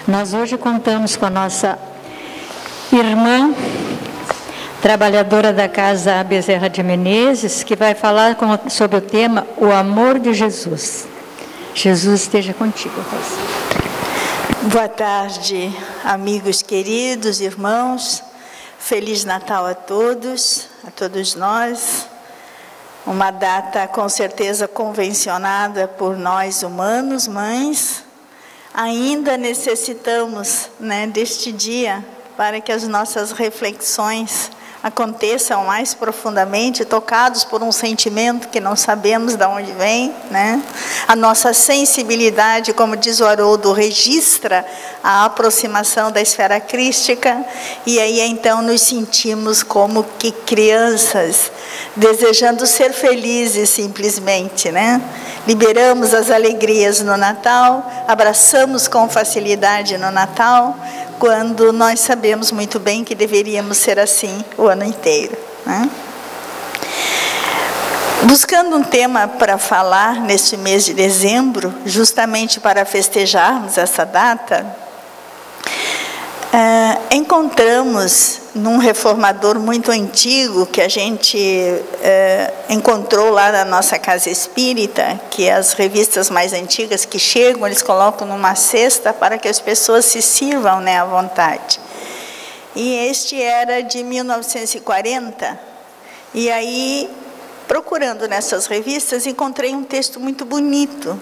Nós hoje contamos com a nossa irmã, trabalhadora da Casa Bezerra de Menezes, que vai falar sobre o tema O Amor de Jesus. Jesus esteja contigo, Rosa. Boa tarde, amigos queridos, irmãos. Feliz Natal a todos nós. Uma data com certeza convencionada por nós humanos, mas ainda necessitamos, deste dia para que as nossas reflexões aconteçam mais profundamente, tocados por um sentimento que não sabemos de onde vem, A nossa sensibilidade, como diz o Haroldo, registra a aproximação da esfera crística, e aí então nos sentimos como que crianças, desejando ser felizes simplesmente, Liberamos as alegrias no Natal, abraçamos com facilidade no Natal, quando nós sabemos muito bem que deveríamos ser assim o ano inteiro. Buscando um tema para falar neste mês de dezembro, justamente para festejarmos essa data, encontramos num reformador muito antigo que a gente encontrou lá na nossa casa espírita, que as revistas mais antigas que chegam, eles colocam numa cesta para que as pessoas se sirvam à vontade. E este era de 1940, e aí, procurando nessas revistas, encontrei um texto muito bonito,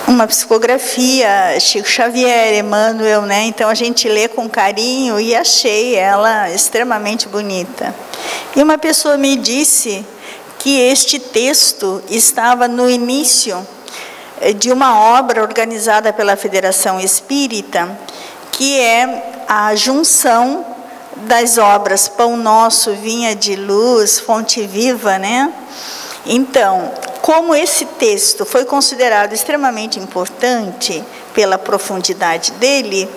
uma psicografia, Chico Xavier, Emmanuel, Então a gente lê com carinho e achei ela extremamente bonita. E uma pessoa me disse que este texto estava no início de uma obra organizada pela Federação Espírita, que é a junção das obras Pão Nosso, Vinha de Luz, Fonte Viva, Então, como esse texto foi considerado extremamente importante pela profundidade dele,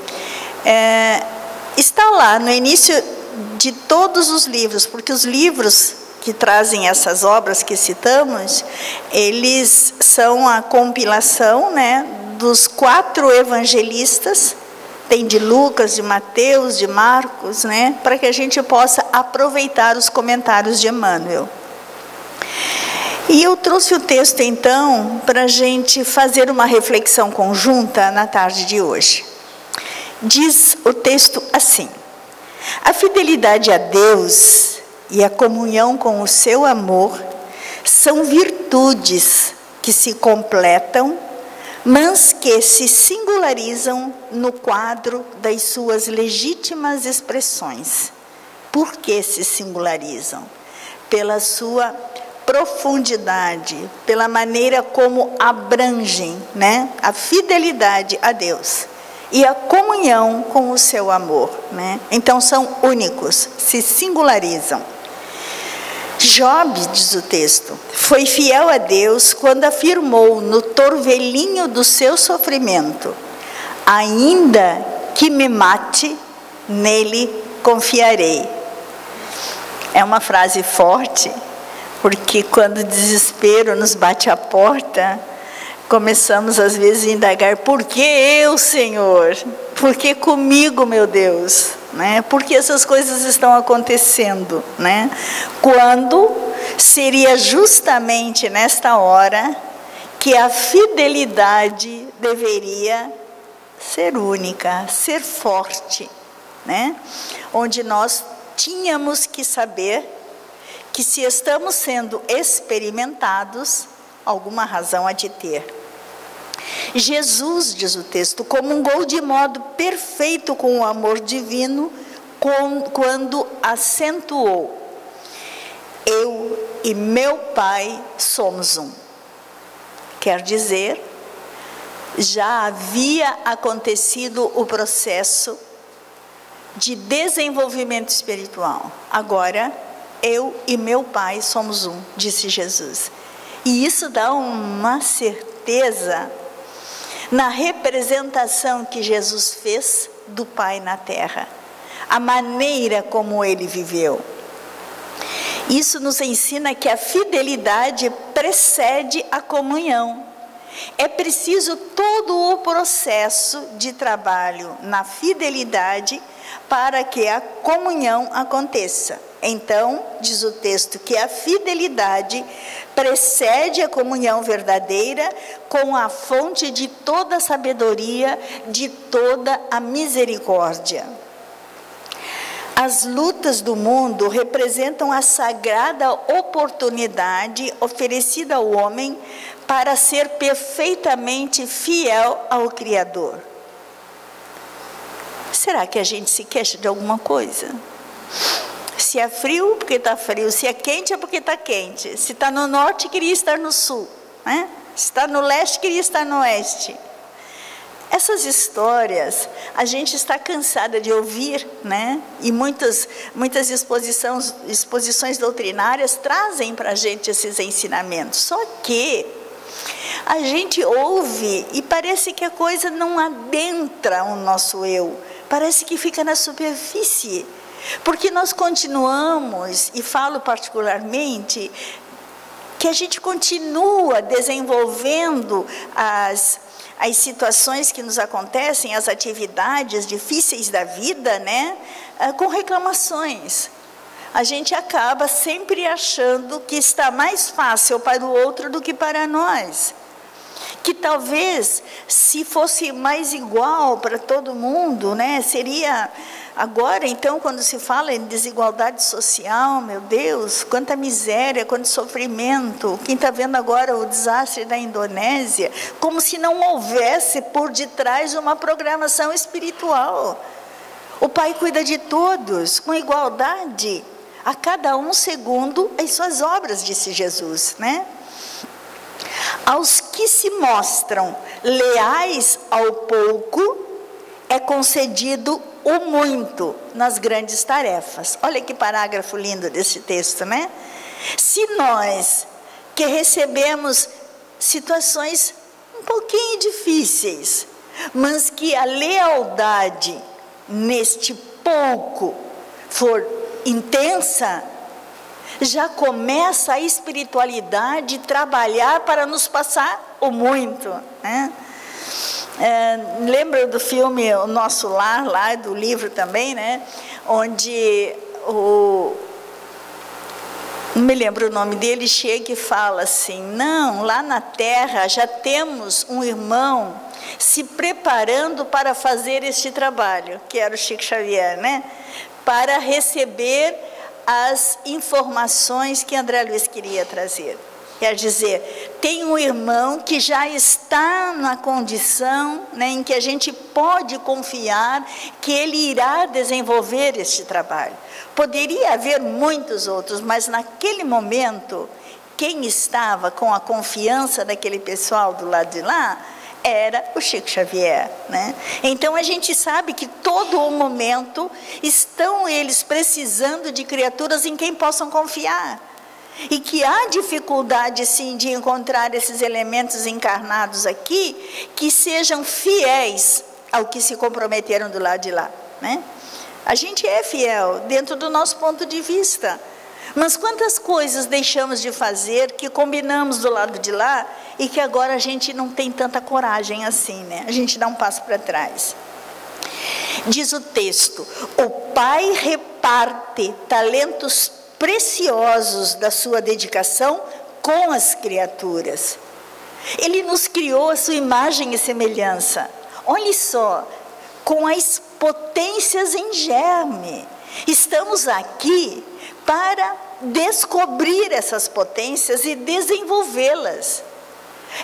está lá no início de todos os livros, porque os livros que trazem essas obras que citamos, eles são a compilação, dos 4 evangelistas, tem de Lucas, de Mateus, de Marcos, para que a gente possa aproveitar os comentários de Emmanuel. E eu trouxe o texto, então, para a gente fazer uma reflexão conjunta na tarde de hoje. Diz o texto assim: a fidelidade a Deus e a comunhão com o seu amor são virtudes que se completam, mas que se singularizam no quadro das suas legítimas expressões. Por que se singularizam? Pela sua profundidade, pela maneira como abrangem, a fidelidade a Deus e a comunhão com o seu amor, Então são únicos, se singularizam. Job, diz o texto, foi fiel a Deus quando afirmou no torvelinho do seu sofrimento: ainda que me mate, nele confiarei. É uma frase forte, porque quando o desespero nos bate à porta, começamos às vezes a indagar: por que eu, Senhor? Por que comigo, meu Deus? Por que essas coisas estão acontecendo? Quando seria justamente nesta hora que a fidelidade deveria ser única, ser forte, Onde nós tínhamos que saber que se estamos sendo experimentados, alguma razão há de ter. Jesus, diz o texto, comungou de modo perfeito com o amor divino quando acentuou: eu e meu Pai somos um. Quer dizer, já havia acontecido o processo de desenvolvimento espiritual. Agora, eu e meu Pai somos um, disse Jesus. E isso dá uma certeza na representação que Jesus fez do Pai na terra, a maneira como ele viveu. Isso nos ensina que a fidelidade precede a comunhão. é preciso todo o processo de trabalho na fidelidade para que a comunhão aconteça. Então, diz o texto que a fidelidade precede a comunhão verdadeira com a fonte de toda a sabedoria, de toda a misericórdia. As lutas do mundo representam a sagrada oportunidade oferecida ao homem para ser perfeitamente fiel ao Criador. Será que a gente se queixa de alguma coisa? Se é frio, porque está frio. Se é quente, é porque está quente. Se está no norte, queria estar no sul, né? Se está no leste, queria estar no oeste. Essas histórias, a gente está cansada de ouvir, né? E muitas exposições doutrinárias trazem para a gente esses ensinamentos. Só que a gente ouve e parece que a coisa não adentra o nosso eu. Parece que fica na superfície. Porque nós continuamos, e falo particularmente, que a gente continua desenvolvendo as situações que nos acontecem, as atividades difíceis da vida, né, com reclamações. A gente acaba sempre achando que está mais fácil para o outro do que para nós. Que talvez, se fosse mais igual para todo mundo, né, seria... Agora, então, quando se fala em desigualdade social, meu Deus, quanta miséria, quanto sofrimento. Quem está vendo agora o desastre da Indonésia, como se não houvesse por detrás uma programação espiritual. O Pai cuida de todos, com igualdade, a cada um segundo as suas obras, disse Jesus, né? Aos que se mostram leais ao pouco, é concedido o muito nas grandes tarefas. Olha que parágrafo lindo desse texto, né? Se nós que recebemos situações um pouquinho difíceis, mas que a lealdade neste pouco for intensa, já começa a espiritualidade trabalhar para nos passar o muito, né? Lembra do filme O Nosso Lar, lá do livro também, né? Onde não me lembro o nome dele, chega e fala assim: não, lá na terra já temos um irmão se preparando para fazer este trabalho, que era o Chico Xavier, né? Para receber as informações que André Luiz queria trazer. Quer dizer, tem um irmão que já está na condição, né, em que a gente pode confiar que ele irá desenvolver este trabalho. Poderia haver muitos outros, mas naquele momento, quem estava com a confiança daquele pessoal do lado de lá era o Chico Xavier, né? Então a gente sabe que todo o momento estão eles precisando de criaturas em quem possam confiar. E que há dificuldade, sim, de encontrar esses elementos encarnados aqui que sejam fiéis ao que se comprometeram do lado de lá, né? A gente é fiel dentro do nosso ponto de vista. Mas quantas coisas deixamos de fazer que combinamos do lado de lá e que agora a gente não tem tanta coragem assim, né? A gente dá um passo para trás. Diz o texto: o Pai reparte talentos preciosos da sua dedicação com as criaturas. Ele nos criou a sua imagem e semelhança. Olhe só, com as potências em germe. Estamos aqui para descobrir essas potências e desenvolvê-las.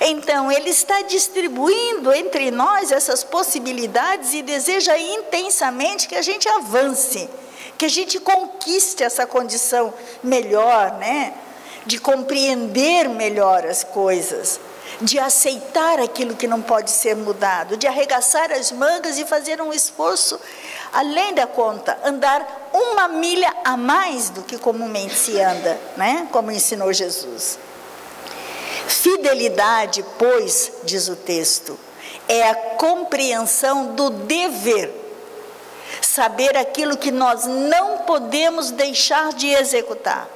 Então, Ele está distribuindo entre nós essas possibilidades e deseja intensamente que a gente avance, que a gente conquiste essa condição melhor, né? De compreender melhor as coisas, de aceitar aquilo que não pode ser mudado, de arregaçar as mangas e fazer um esforço além da conta, andar 1 milha a mais do que comumente se anda, né? Como ensinou Jesus. Fidelidade, pois, diz o texto, é a compreensão do dever. Saber aquilo que nós não podemos deixar de executar.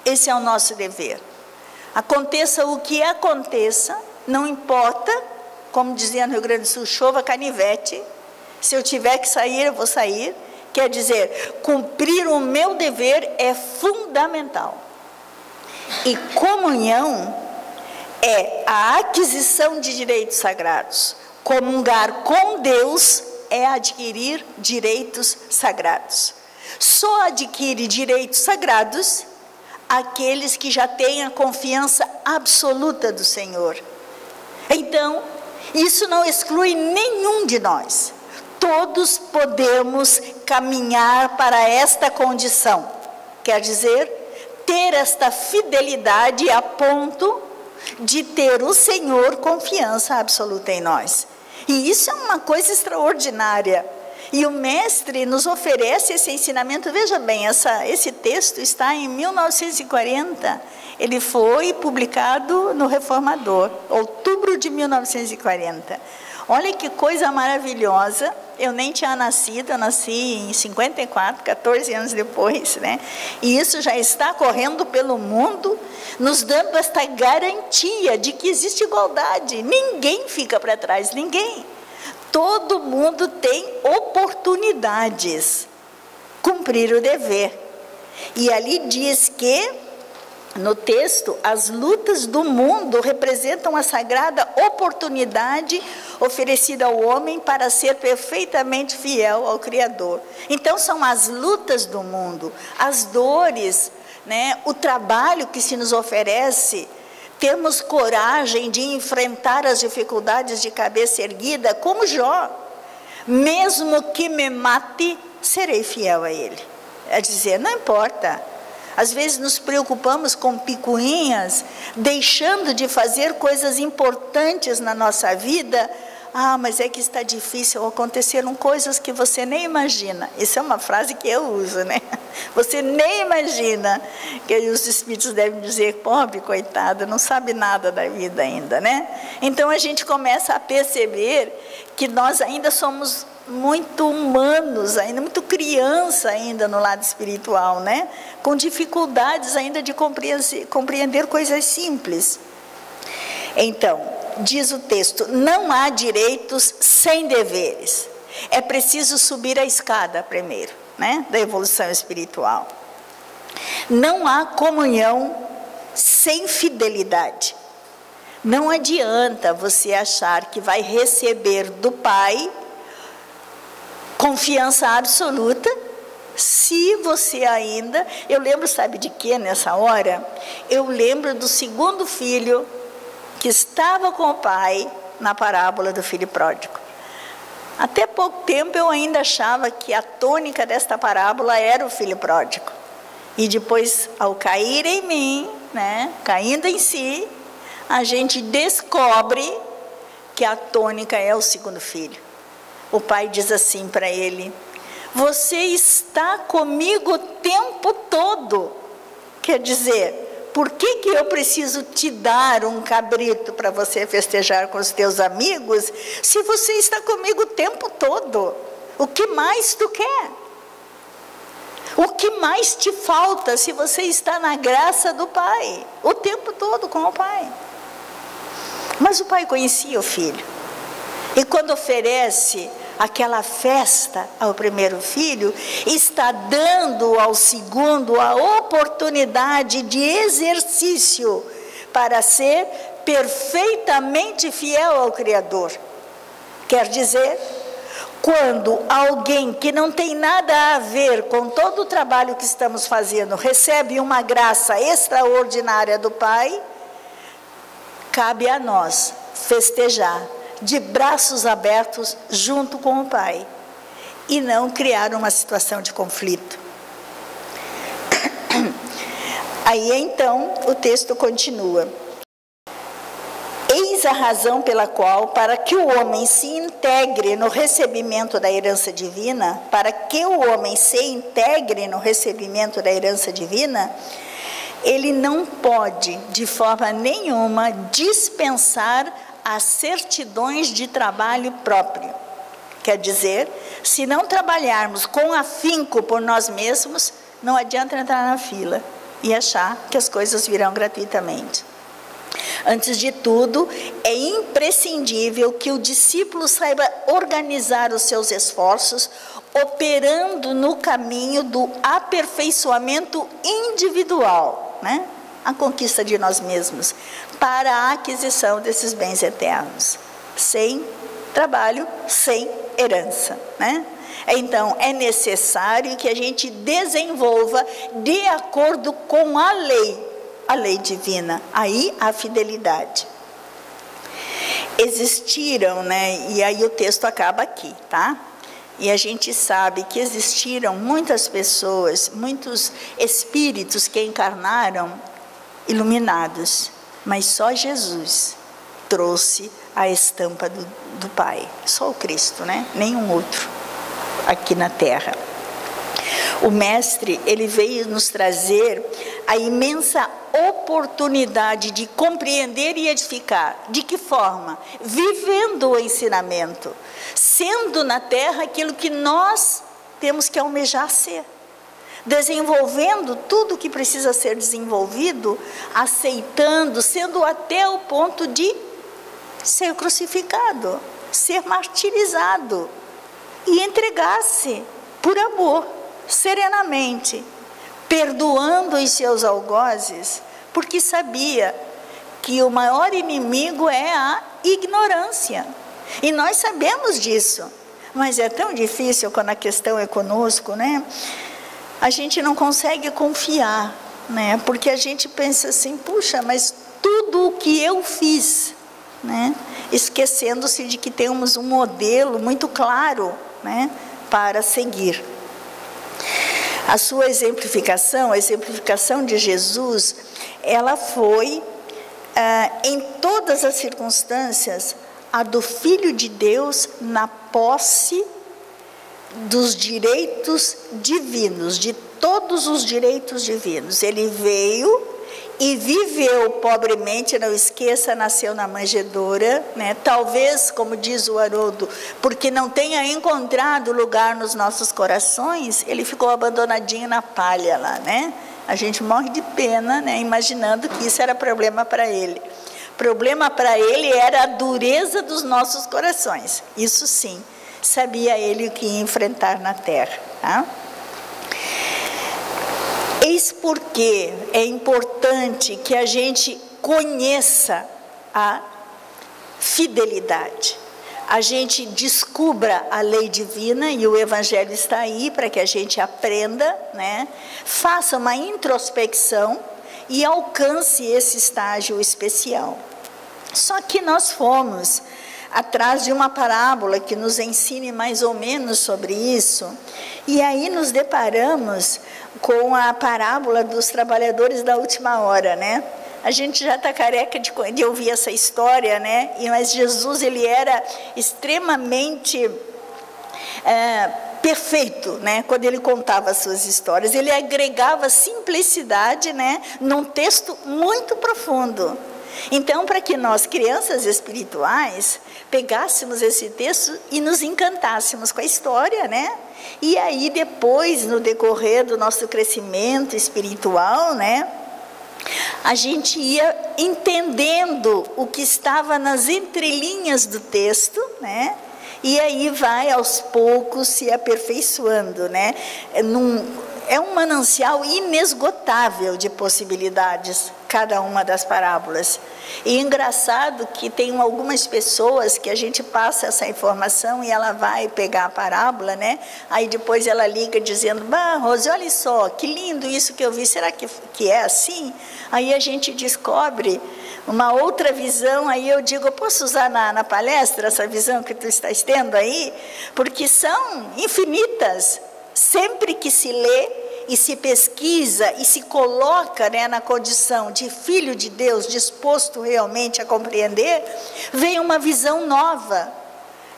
Esse é o nosso dever. Aconteça o que aconteça, não importa, como dizia no Rio Grande do Sul, chova canivete, se eu tiver que sair, eu vou sair. Quer dizer, cumprir o meu dever é fundamental. E comunhão é a aquisição de direitos sagrados. Comungar com Deus é adquirir direitos sagrados. Só adquire direitos sagrados aqueles que já têm a confiança absoluta do Senhor. Então, isso não exclui nenhum de nós. Todos podemos caminhar para esta condição. Quer dizer, ter esta fidelidade a ponto de ter o Senhor confiança absoluta em nós. E isso é uma coisa extraordinária. E o Mestre nos oferece esse ensinamento. Veja bem, esse texto está em 1940. Ele foi publicado no Reformador, outubro de 1940. Olha que coisa maravilhosa. Eu nem tinha nascido, eu nasci em 54, 14 anos depois, né? E isso já está correndo pelo mundo, nos dando esta garantia de que existe igualdade. Ninguém fica para trás, ninguém. Todo mundo tem oportunidades. Cumprir o dever. E ali diz que, no texto, as lutas do mundo representam a sagrada oportunidade oferecida ao homem para ser perfeitamente fiel ao Criador. Então, são as lutas do mundo, as dores, né, o trabalho que se nos oferece. Temos coragem de enfrentar as dificuldades de cabeça erguida, como Jó. Mesmo que me mate, serei fiel a Ele. É dizer, não importa. Às vezes nos preocupamos com picuinhas, deixando de fazer coisas importantes na nossa vida. Ah, mas é que está difícil, aconteceram coisas que você nem imagina. Isso é uma frase que eu uso, né? Você nem imagina, que os espíritos devem dizer, pobre, coitada, não sabe nada da vida ainda, né? Então a gente começa a perceber que nós ainda somos muito humanos, ainda muito criança ainda no lado espiritual, né? Com dificuldades ainda de compreender coisas simples. Então, diz o texto, não há direitos sem deveres. É preciso subir a escada primeiro, né? Da evolução espiritual. Não há comunhão sem fidelidade. Não adianta você achar que vai receber do Pai confiança absoluta, se você ainda... Eu lembro, sabe de quê nessa hora? Eu lembro do segundo filho que estava com o pai na parábola do filho pródigo. Até pouco tempo eu ainda achava que a tônica desta parábola era o filho pródigo. E depois, ao cair em mim, né, caindo em si, a gente descobre que a tônica é o segundo filho. O pai diz assim para ele, você está comigo o tempo todo. Quer dizer, por que eu preciso te dar um cabrito para você festejar com os teus amigos, se você está comigo o tempo todo? O que mais tu quer? O que mais te falta se você está na graça do Pai? O tempo todo com o Pai. Mas o pai conhecia o filho. E quando oferece aquela festa ao primeiro filho, está dando ao segundo a oportunidade de exercício para ser perfeitamente fiel ao Criador. Quer dizer, quando alguém que não tem nada a ver com todo o trabalho que estamos fazendo, recebe uma graça extraordinária do Pai, cabe a nós festejar de braços abertos junto com o Pai e não criar uma situação de conflito. Aí então o texto continua. Eis a razão pela qual, para que o homem se integre no recebimento da herança divina, ele não pode, de forma nenhuma, dispensar as certidões de trabalho próprio. Quer dizer, se não trabalharmos com afinco por nós mesmos, não adianta entrar na fila e achar que as coisas virão gratuitamente. Antes de tudo, é imprescindível que o discípulo saiba organizar os seus esforços, operando no caminho do aperfeiçoamento individual, né? A conquista de nós mesmos, para a aquisição desses bens eternos. Sem trabalho, sem herança, né? Então, é necessário que a gente desenvolva de acordo com a lei divina. Aí, a fidelidade. Existiram, né? E aí o texto acaba aqui, tá? E a gente sabe que existiram muitas pessoas, muitos espíritos que encarnaram iluminados, mas só Jesus trouxe a estampa do Pai, só o Cristo, né? Nenhum outro aqui na Terra. O Mestre, ele veio nos trazer a imensa oportunidade de compreender e edificar. De que forma? Vivendo o ensinamento, sendo na Terra aquilo que nós temos que almejar ser. Desenvolvendo tudo o que precisa ser desenvolvido, aceitando, sendo até o ponto de ser crucificado, ser martirizado e entregar-se por amor, serenamente, perdoando os seus algozes, porque sabia que o maior inimigo é a ignorância. E nós sabemos disso, mas é tão difícil quando a questão é conosco, né? A gente não consegue confiar, né? Porque a gente pensa assim, puxa, mas tudo o que eu fiz, né? Esquecendo-se de que temos um modelo muito claro, né? Para seguir. A sua exemplificação, a exemplificação de Jesus, ela foi, em todas as circunstâncias, a do Filho de Deus na posse dos direitos divinos, de todos os direitos divinos. Ele veio e viveu pobremente, não esqueça, nasceu na manjedoura, né? Talvez, como diz o Haroldo, porque não tenha encontrado lugar nos nossos corações, ele ficou abandonadinho na palha lá, né? A gente morre de pena, né? Imaginando que isso era problema para ele. Problema para ele era a dureza dos nossos corações, isso sim. Sabia ele o que ia enfrentar na terra, tá? Eis porque é importante que a gente conheça a fidelidade. A gente descubra a lei divina, e o Evangelho está aí para que a gente aprenda, né? Faça uma introspecção e alcance esse estágio especial. Só que nós fomos atrás de uma parábola que nos ensine mais ou menos sobre isso, e aí nos deparamos com a parábola dos trabalhadores da última hora, né? A gente já está careca de ouvir essa história, né? Mas Jesus, ele era extremamente perfeito, né? Quando ele contava as suas histórias, ele agregava simplicidade, né? Num texto muito profundo. Então, para que nós, crianças espirituais, pegássemos esse texto e nos encantássemos com a história, né? E aí depois, no decorrer do nosso crescimento espiritual, né? A gente ia entendendo o que estava nas entrelinhas do texto, né? E aí vai aos poucos se aperfeiçoando, né? É um manancial inesgotável de possibilidades, cada uma das parábolas. E engraçado que tem algumas pessoas que a gente passa essa informação e ela vai pegar a parábola, né? Aí depois ela liga dizendo, Rose, olha só, que lindo isso que eu vi, será que é assim? Aí a gente descobre uma outra visão, aí eu digo, eu posso usar na palestra essa visão que tu estás tendo aí? Porque são infinitas. Sempre que se lê e se pesquisa e se coloca, né, na condição de filho de Deus, disposto realmente a compreender, vem uma visão nova.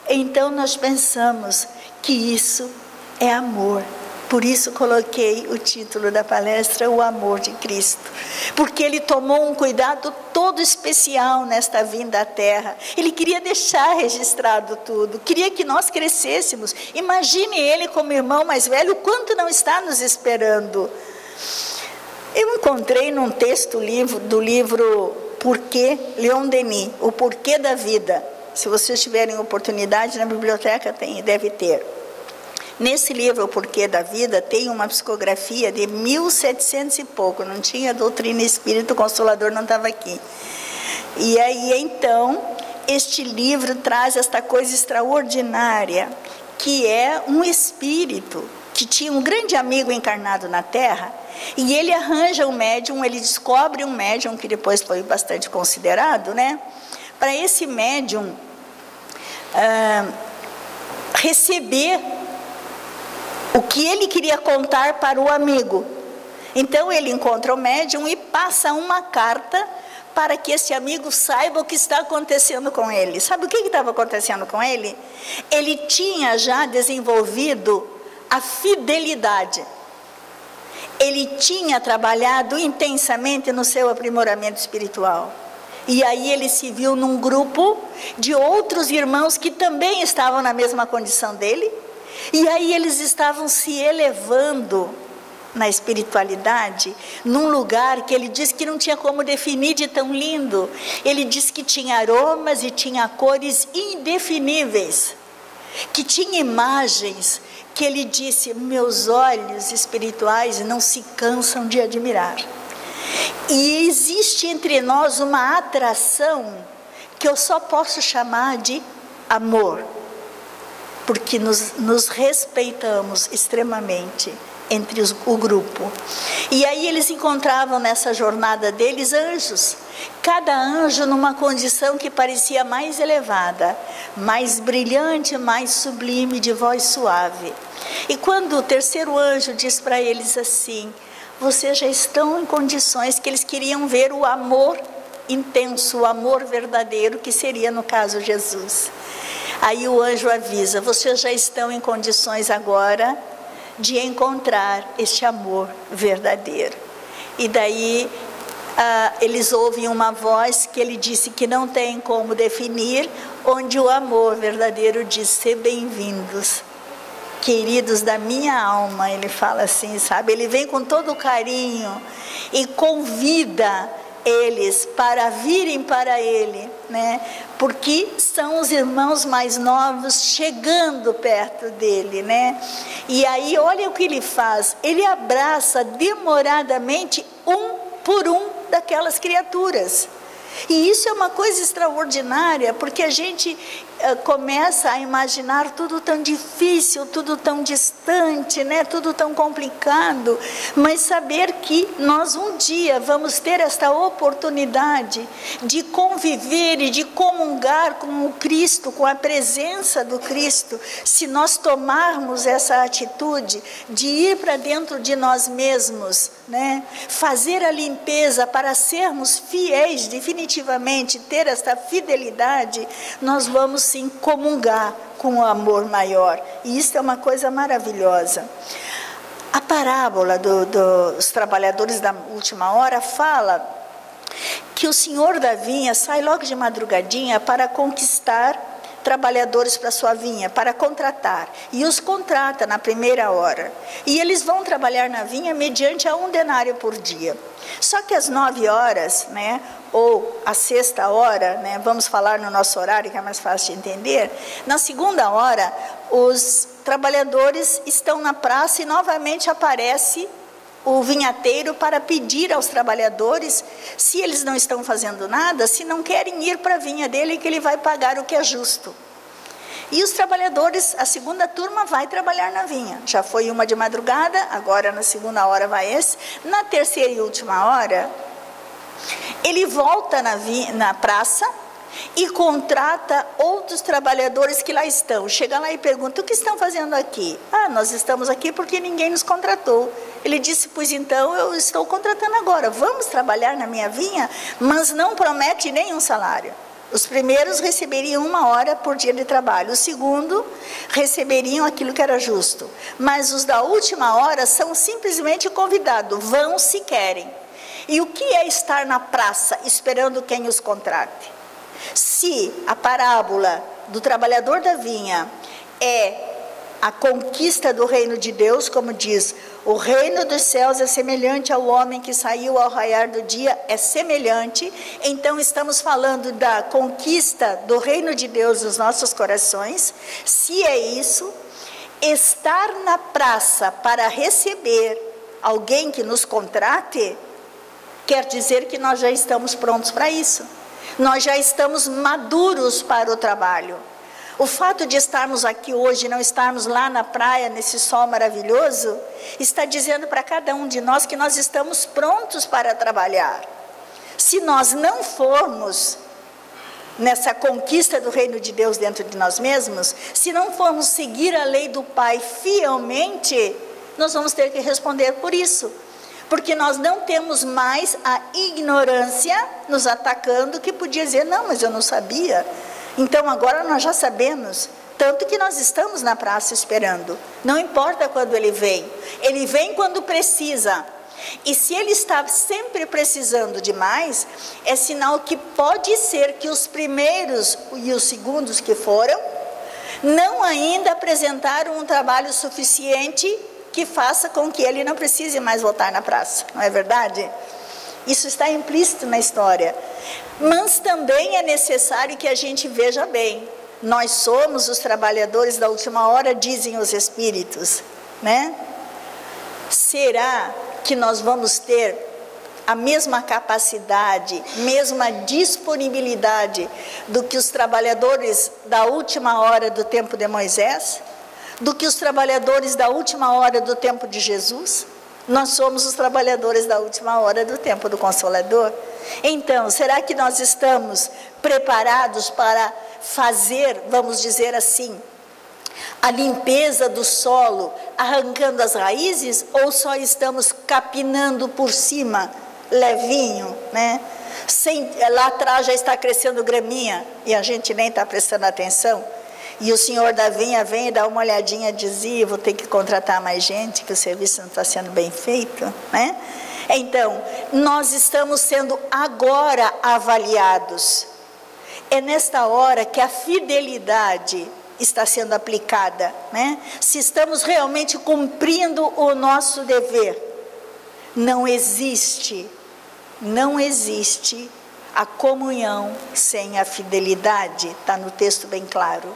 Então nós pensamos que isso é amor. Por isso coloquei o título da palestra, O Amor de Cristo. Porque ele tomou um cuidado todo especial nesta vinda à Terra. Ele queria deixar registrado tudo, queria que nós crescêssemos. Imagine ele como irmão mais velho, o quanto não está nos esperando. Eu encontrei num texto do livro Porquê, Leon Denis, O Porquê da Vida. Se vocês tiverem oportunidade, na biblioteca deve ter. Nesse livro, O Porquê da Vida, tem uma psicografia de 1700 e pouco, não tinha doutrina espírita, o Consolador não estava aqui. E aí, então, este livro traz esta coisa extraordinária, que é um espírito que tinha um grande amigo encarnado na Terra, e ele arranja um médium, ele descobre um médium, que depois foi bastante considerado, né? Para esse médium receber o que ele queria contar para o amigo. Então ele encontra o médium e passa uma carta para que esse amigo saiba o que está acontecendo com ele. Sabe o que estava acontecendo com ele? Ele tinha já desenvolvido a fidelidade. Ele tinha trabalhado intensamente no seu aprimoramento espiritual. E aí ele se viu num grupo de outros irmãos que também estavam na mesma condição dele. E aí eles estavam se elevando na espiritualidade, num lugar que ele disse que não tinha como definir de tão lindo. Ele disse que tinha aromas e tinha cores indefiníveis, que tinha imagens que ele disse, meus olhos espirituais não se cansam de admirar. E existe entre nós uma atração que eu só posso chamar de amor, porque nos respeitamos extremamente entre o grupo. E aí eles encontravam nessa jornada deles anjos, cada anjo numa condição que parecia mais elevada, mais brilhante, mais sublime, de voz suave. E quando o terceiro anjo diz para eles assim, vocês já estão em condições, que eles queriam ver o amor intenso, o amor verdadeiro, que seria no caso Jesus. Aí o anjo avisa, vocês já estão em condições agora de encontrar este amor verdadeiro. E daí eles ouvem uma voz que ele disse que não tem como definir, onde o amor verdadeiro diz, ser bem-vindos, queridos da minha alma. Ele fala assim, sabe? Ele vem com todo o carinho e convida eles para virem para ele, né? Porque são os irmãos mais novos chegando perto dele, né? E aí olha o que ele faz, ele abraça demoradamente um por um daquelas criaturas. E isso é uma coisa extraordinária, porque a gente começa a imaginar tudo tão difícil, tudo tão distante, né? Tudo tão complicado, mas saber que nós um dia vamos ter esta oportunidade de conviver e de comungar com o Cristo, com a presença do Cristo, se nós tomarmos essa atitude de ir para dentro de nós mesmos, né? Fazer a limpeza para sermos fiéis, definitivamente ter esta fidelidade, nós vamos sim comungar com o amor maior. E isso é uma coisa maravilhosa. A parábola dos trabalhadores da última hora fala que o senhor da vinha sai logo de madrugadinha para conquistar trabalhadores para sua vinha, para contratar, e os contrata na primeira hora, e eles vão trabalhar na vinha mediante a 1 denário por dia. Só que às 9 horas, né, ou à sexta hora, né, vamos falar no nosso horário que é mais fácil de entender, na segunda hora os trabalhadores estão na praça e novamente aparece o vinhateiro para pedir aos trabalhadores, se eles não estão fazendo nada, se não querem ir para a vinha dele, que ele vai pagar o que é justo. E os trabalhadores, a segunda turma vai trabalhar na vinha. Já foi uma de madrugada, agora na segunda hora vai esse. Na terceira e última hora, ele volta na praça e contrata outros trabalhadores que lá estão. Chega lá e pergunta, o que estão fazendo aqui? Ah, nós estamos aqui porque ninguém nos contratou. Ele disse, pois então eu estou contratando agora, vamos trabalhar na minha vinha, mas não promete nenhum salário. Os primeiros receberiam 1 hora por dia de trabalho, o segundo receberiam aquilo que era justo. Mas os da última hora são simplesmente convidados, vão se querem. E o que é estar na praça esperando quem os contrate? Se a parábola do trabalhador da vinha é a conquista do reino de Deus, como diz, o reino dos céus é semelhante ao homem que saiu ao raiar do dia, é semelhante. Então estamos falando da conquista do reino de Deus nos nossos corações. Se é isso, estar na praça para receber alguém que nos contrate, quer dizer que nós já estamos prontos para isso. Nós já estamos maduros para o trabalho. O fato de estarmos aqui hoje, não estarmos lá na praia, nesse sol maravilhoso, está dizendo para cada um de nós que nós estamos prontos para trabalhar. Se nós não formos nessa conquista do reino de Deus dentro de nós mesmos, se não formos seguir a lei do Pai fielmente, nós vamos ter que responder por isso. Porque nós não temos mais a ignorância nos atacando, que podia dizer, não, mas eu não sabia. Então agora nós já sabemos, tanto que nós estamos na praça esperando. Não importa quando ele vem quando precisa. E se ele está sempre precisando de mais, é sinal que pode ser que os primeiros e os segundos que foram, não ainda apresentaram um trabalho suficiente que faça com que ele não precise mais voltar na praça, não é verdade? Isso está implícito na história. Mas também é necessário que a gente veja bem. Nós somos os trabalhadores da última hora, dizem os Espíritos, né? Será que nós vamos ter a mesma capacidade, mesma disponibilidade do que os trabalhadores da última hora do tempo de Moisés? Do que os trabalhadores da última hora do tempo de Jesus? Nós somos os trabalhadores da última hora do tempo do Consolador. Então, será que nós estamos preparados para fazer, vamos dizer assim, a limpeza do solo, arrancando as raízes, ou só estamos capinando por cima, levinho, né? Lá atrás já está crescendo graminha e a gente nem está prestando atenção. E o senhor da vinha vem e dá uma olhadinha e diz, vou ter que contratar mais gente, que o serviço não está sendo bem feito, né? Então, nós estamos sendo agora avaliados. É nesta hora que a fidelidade está sendo aplicada, né? Se estamos realmente cumprindo o nosso dever. Não existe a comunhão sem a fidelidade, está no texto bem claro.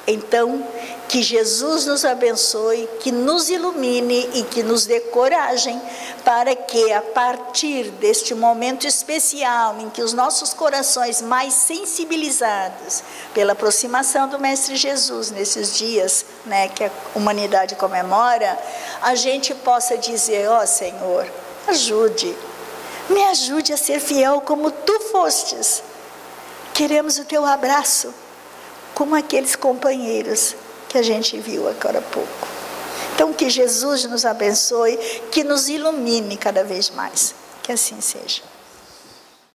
Então, que Jesus nos abençoe, que nos ilumine e que nos dê coragem para que, a partir deste momento especial em que os nossos corações mais sensibilizados pela aproximação do Mestre Jesus nesses dias, né, que a humanidade comemora, a gente possa dizer, Senhor, me ajude a ser fiel como Tu fostes. Queremos o Teu abraço, como aqueles companheiros que a gente viu agora há pouco. Então, que Jesus nos abençoe, que nos ilumine cada vez mais. Que assim seja.